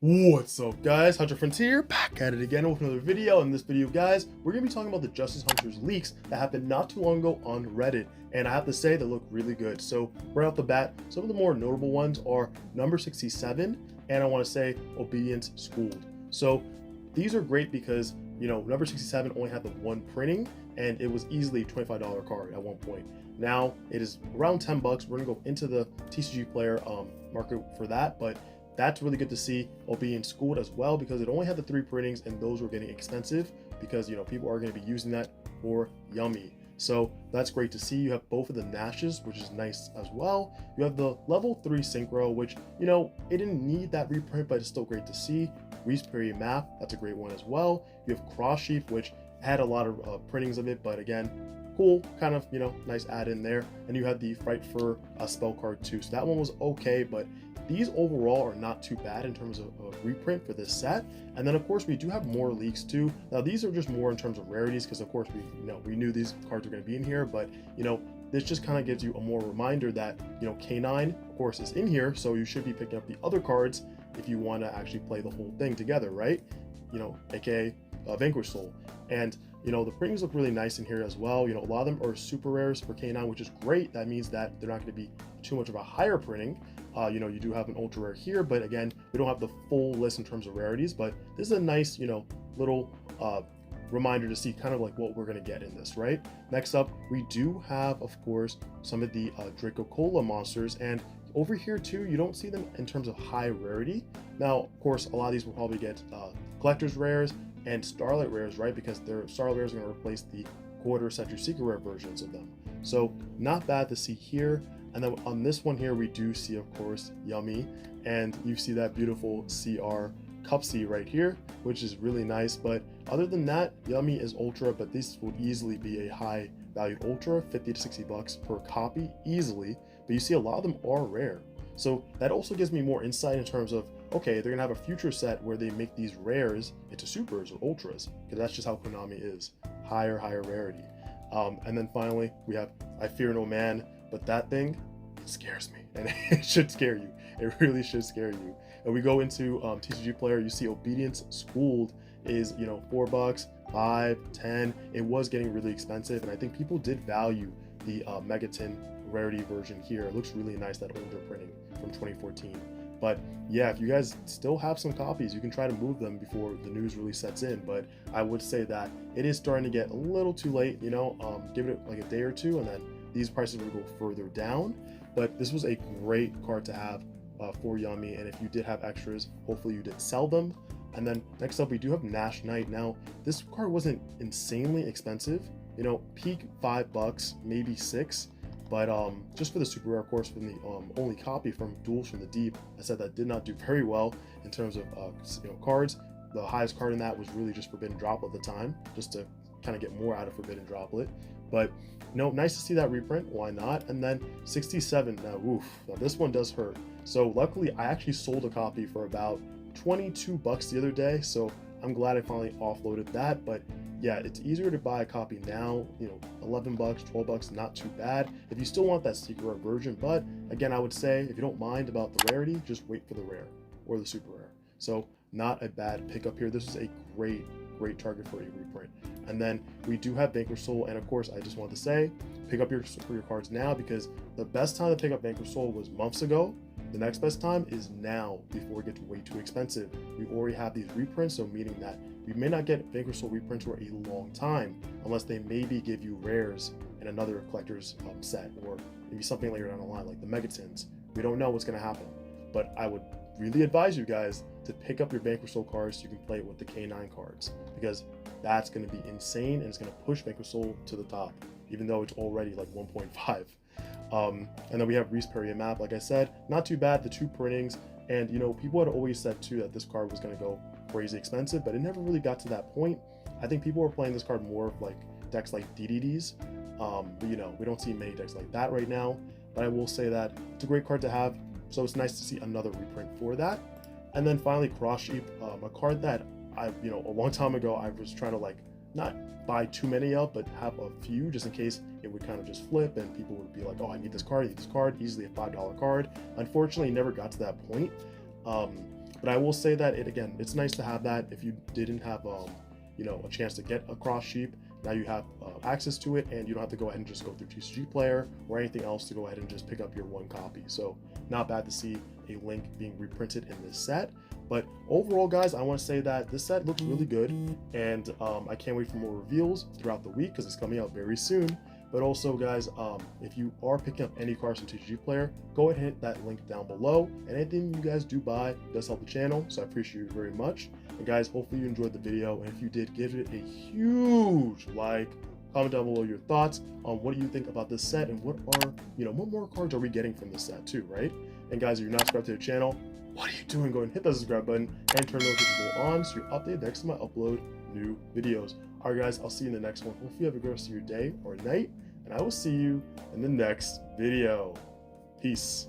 What's up, guys? Hunter Frontier back at it again with another video. In this video, guys, we're gonna be talking about the Justice Hunters leaks that happened not too long ago on Reddit, and I have to say they look really good. So right off the bat, some of the more notable ones are number 67, and I want to say Obedience Schooled. So these are great because number 67 only had the one printing, and it was easily a $25 card at one point. Now it is around 10 bucks. We're gonna go into the TCGPlayer market for that, but that's really good to see being schooled as well, because it only had the 3 printings and those were getting expensive because people are going to be using that for Yummy. So that's great to see. You have both of the Nashes, which is nice as well. You have the level 3 Synchro, which it didn't need that reprint, but it's still great to see. Reprints map, that's a great one as well. You have Cross Sheep, which had a lot of printings of it, but again, cool, kind of nice add in there. And you had the Fight for a spell card too, so that one was okay, but these overall are not too bad in terms of reprint for this set. And then of course we do have more leaks too. Now these are just more in terms of rarities, because of course we knew these cards were going to be in here, but this just kind of gives you a more reminder that K9 of course is in here, so you should be picking up the other cards if you want to actually play the whole thing together, right? Aka Vanquish Soul. And the printings look really nice in here as well. A lot of them are super rares for K9, which is great. That means that they're not going to be too much of a higher printing. You do have an ultra rare here, but again, we don't have the full list in terms of rarities, but this is a nice, little reminder to see kind of like what we're going to get in this, right? Next up, we do have, of course, some of the Draco Cola monsters, and over here too, you don't see them in terms of high rarity. Now, of course, a lot of these will probably get collector's rares and Starlight rares, right? Because their Starlight rares are going to replace the quarter century secret rare versions of them. So not bad to see here. And then on this one here, we do see, of course, Yummy, and you see that beautiful CR Cup C right here, which is really nice. But other than that, Yummy is ultra, but this would easily be a high valued ultra, 50 to 60 bucks per copy easily. But you see a lot of them are rare. So that also gives me more insight in terms of, okay, they're gonna have a future set where they make these rares into supers or ultras, because that's just how Konami is, higher rarity. And then finally, we have I Fear No Man, but that thing, it scares me, and it should scare you. It really should scare you. And we go into TCGPlayer, you see Obedience Schooled is 4 bucks, 5, 10. It was getting really expensive, and I think people did value the Megaton rarity version here. It looks really nice, that older printing from 2014. But yeah, if you guys still have some copies, you can try to move them before the news really sets in. But I would say that it is starting to get a little too late, give it like a day or two, and then these prices will go further down. But this was a great card to have for Yummy, and if you did have extras, hopefully you did sell them. And then next up, we do have Nash Knight. Now, this card wasn't insanely expensive, peak 5 bucks, maybe 6. But just for the super rare, of course, from the only copy from Duels from the Deep, I said that did not do very well in terms of cards. The highest card in that was really just Forbidden Droplet at the time, just to kind of get more out of Forbidden Droplet. But nice to see that reprint. Why not? And then 67. Now, oof, now this one does hurt. So luckily, I actually sold a copy for about 22 bucks the other day. So I'm glad I finally offloaded that. But yeah, it's easier to buy a copy now, 11 bucks, 12 bucks, not too bad if you still want that secret rare version. But again, I would say if you don't mind about the rarity, just wait for the rare or the super rare. So not a bad pickup here. This is a great target for a reprint. And then we do have Vanquish Soul, and of course, I just want to say, pick up your cards now, because the best time to pick up Vanquish Soul was months ago. The next best time is now, before it gets way too expensive. We already have these reprints, so meaning that we may not get Vanquish Soul reprints for a long time, unless they maybe give you rares in another collector's set, or maybe something later down the line, like the Megatons. We don't know what's going to happen, but I would really advise you guys to pick up your Vanquish Soul cards so you can play it with the K9 cards, because that's going to be insane, and it's going to push Vanquish Soul to the top, even though it's already like 1.5. And then we have Reprints map, like I said, not too bad, the 2 printings, and people had always said too that this card was going to go crazy expensive, but it never really got to that point. I think people were playing this card more of like decks like DDDs, but we don't see many decks like that right now. But I will say that it's a great card to have, so it's nice to see another reprint for that. And then finally, Cross Sheep, a card that I a long time ago I was trying to not buy too many of, but have a few just in case it would kind of just flip and people would be like, oh, I need this card, easily a $5 card. Unfortunately, never got to that point. But I will say that it's nice to have that if you didn't have a chance to get a cross sheep. Now you have access to it, and you don't have to go ahead and just go through TCGPlayer or anything else to go ahead and just pick up your one copy. So not bad to see a link being reprinted in this set. But overall, guys, I want to say that this set looks really good, and I can't wait for more reveals throughout the week because it's coming out very soon. But also, guys, if you are picking up any cards from TCGPlayer, go ahead and hit that link down below. And anything you guys do buy does help the channel, so I appreciate you very much. And guys, hopefully you enjoyed the video, and if you did, give it a huge like. Comment down below your thoughts on what do you think about this set, and what more cards are we getting from this set too, right? And guys, if you're not subscribed to the channel, what are you doing? Go ahead and hit that subscribe button and turn notifications on so you're updated next time I upload new videos. All right, guys, I'll see you in the next one. Hopefully you have a good rest of your day or night, and I will see you in the next video. Peace.